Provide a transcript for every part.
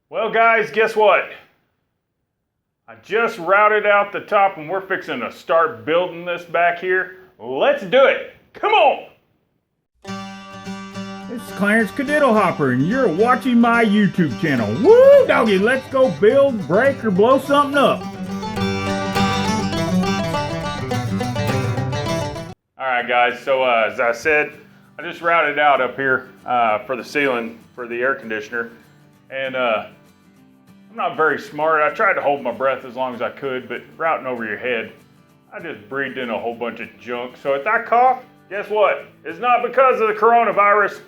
Well guys, guess what? I just routed out the top and we're fixing to start building this back here. Let's do it! Come on! It's Clarence Cadiddlehopper and you're watching my YouTube channel. Woo, doggy, let's go build, break, or blow something up. Alright guys, so as I said, I just routed out up here for the ceiling for the air conditioner. And I'm not very smart. I tried to hold my breath as long as I could, but routing over your head, I just breathed in a whole bunch of junk. So if I cough, guess what? It's not because of the coronavirus.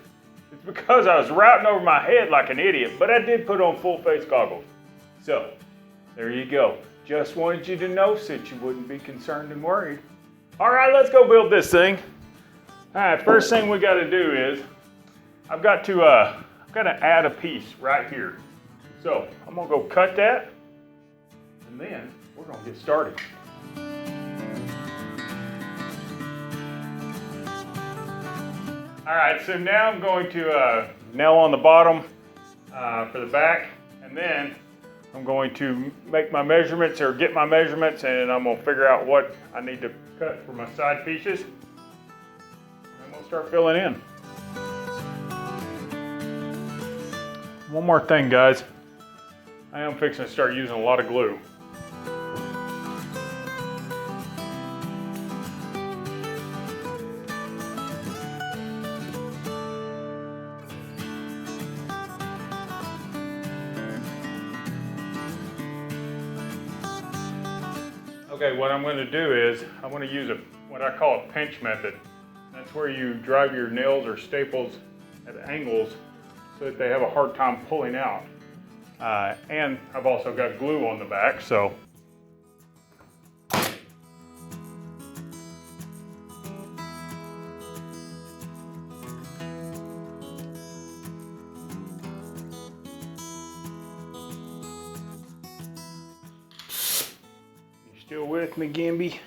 It's because I was routing over my head like an idiot, but I did put on full face goggles. So there you go. Just wanted you to know so that you wouldn't be concerned and worried. All right, let's go build this thing. All right, first thing we got to do is I've got to add a piece right here. So I'm gonna go cut that, and then we're gonna get started. All right, so now I'm going to nail on the bottom for the back, and then I'm going to make my measurements or get my measurements, and I'm gonna figure out what I need to cut for my side pieces. And I'm gonna start filling in. One more thing, guys. I am fixing to start using a lot of glue. Okay, what I'm going to do is I'm going to use what I call a pinch method. That's where you drive your nails or staples at angles so that they have a hard time pulling out. And I've also got glue on the back, so. You still with me, Gimby?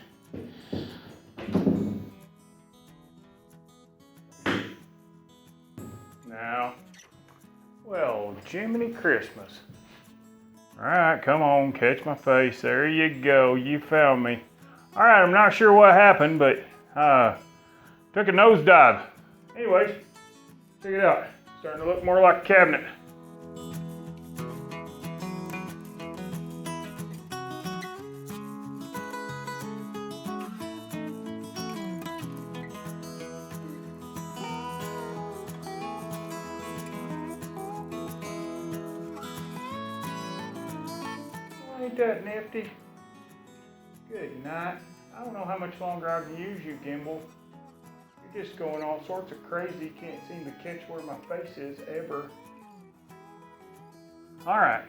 Now. Well, Jiminy Christmas. All right, come on, catch my face. There you go, you found me. All right, I'm not sure what happened, but took a nosedive. Anyways, check it out. Starting to look more like a cabinet. Ain't that nifty? Good night. I don't know how much longer I can use you, Gimbal. You're just going all sorts of crazy. Can't seem to catch where my face is ever. All right.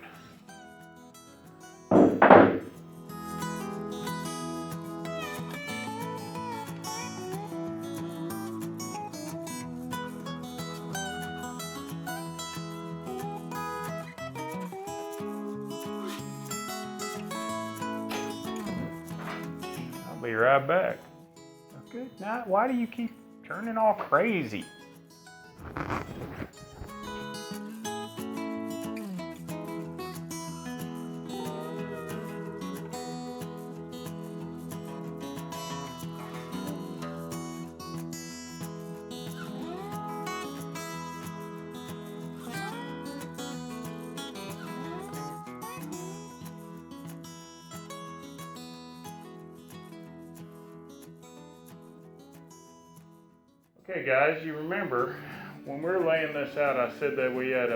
Be right back. Good night. Why do you keep turning all crazy? Okay guys, you remember when we were laying this out, I said that we had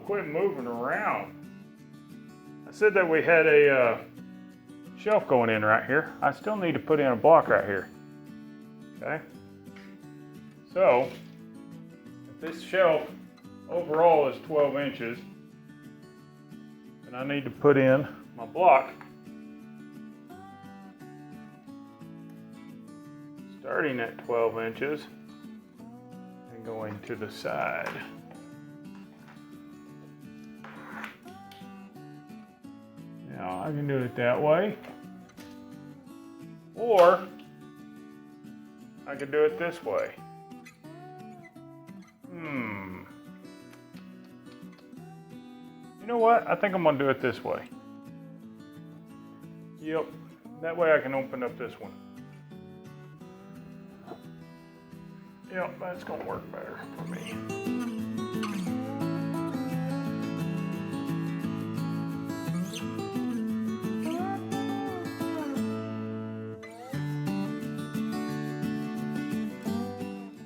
quit moving around. I said that we had a shelf going in right here. I still need to put in a block right here. Okay. So, if this shelf overall is 12 inches, then I need to put in my block starting at 12 inches and going to the side. Now I can do it that way, or I could do it this way. You know what? I think I'm gonna do it this way. Yep, that way I can open up this one. Yep, that's gonna work better for me.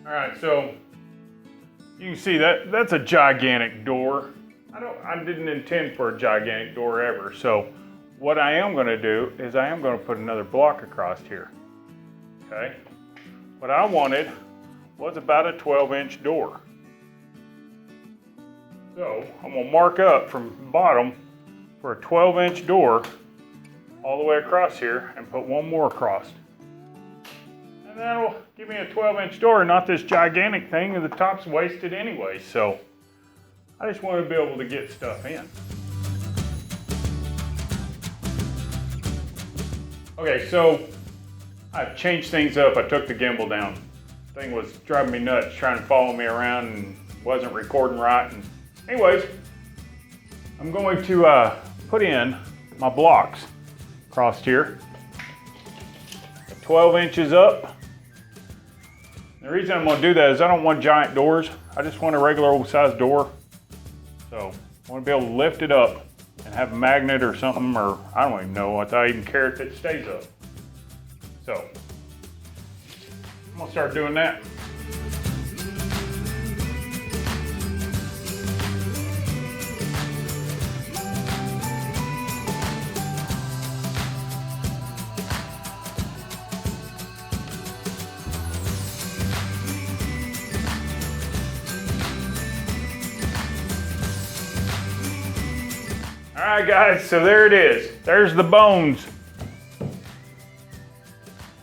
All right, so you can see that's a gigantic door. I didn't intend for a gigantic door ever. So what I am going to do is I am going to put another block across here. Okay. What I wanted was about a 12-inch door. So I'm going to mark up from the bottom for a 12-inch door all the way across here and put one more across. And that'll give me a 12-inch door, not this gigantic thing, and the top's wasted anyway. So I just want to be able to get stuff in. Okay, so I've changed things up. I took the gimbal down. The thing was driving me nuts trying to follow me around and wasn't recording right. And anyways, I'm going to put in my blocks across here. 12 inches up. The reason I'm going to do that is I don't want giant doors. I just want a regular old size door. So I want to be able to lift it up and have a magnet or something, or I don't even know if I even care if it stays up. So I'm going to start doing that. All right, guys, so there it is. There's the bones.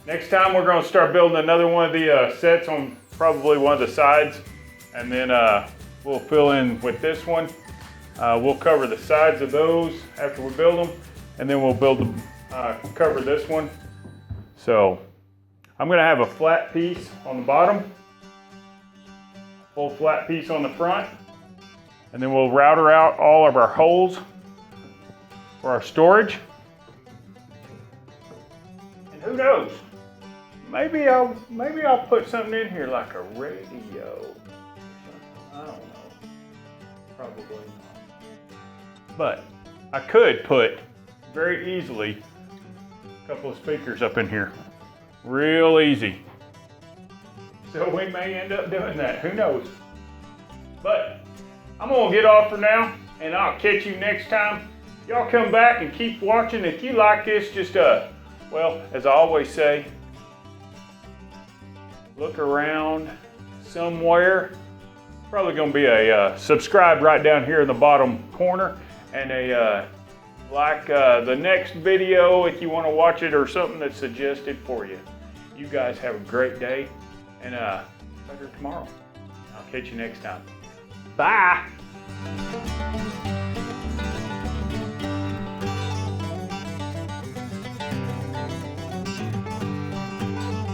Next time we're going to start building another one of the sets on probably one of the sides, and then we'll fill in with this one. We'll cover the sides of those after we build them, and then we'll build them, cover this one. So I'm going to have a flat piece on the bottom, full flat piece on the front, and then we'll router out all of our holes for our storage. And who knows? Maybe I'll put something in here like a radio. I don't know. Probably not. But I could put very easily a couple of speakers up in here. Real easy. So we may end up doing that. Who knows? But I'm gonna get off for now, and I'll catch you next time. Y'all come back and keep watching. If you like this, just well, as I always say, look around somewhere. Probably gonna be a subscribe right down here in the bottom corner, and a like the next video if you want to watch it, or something that's suggested for you. You guys have a great day, and better tomorrow. I'll catch you next time. Bye.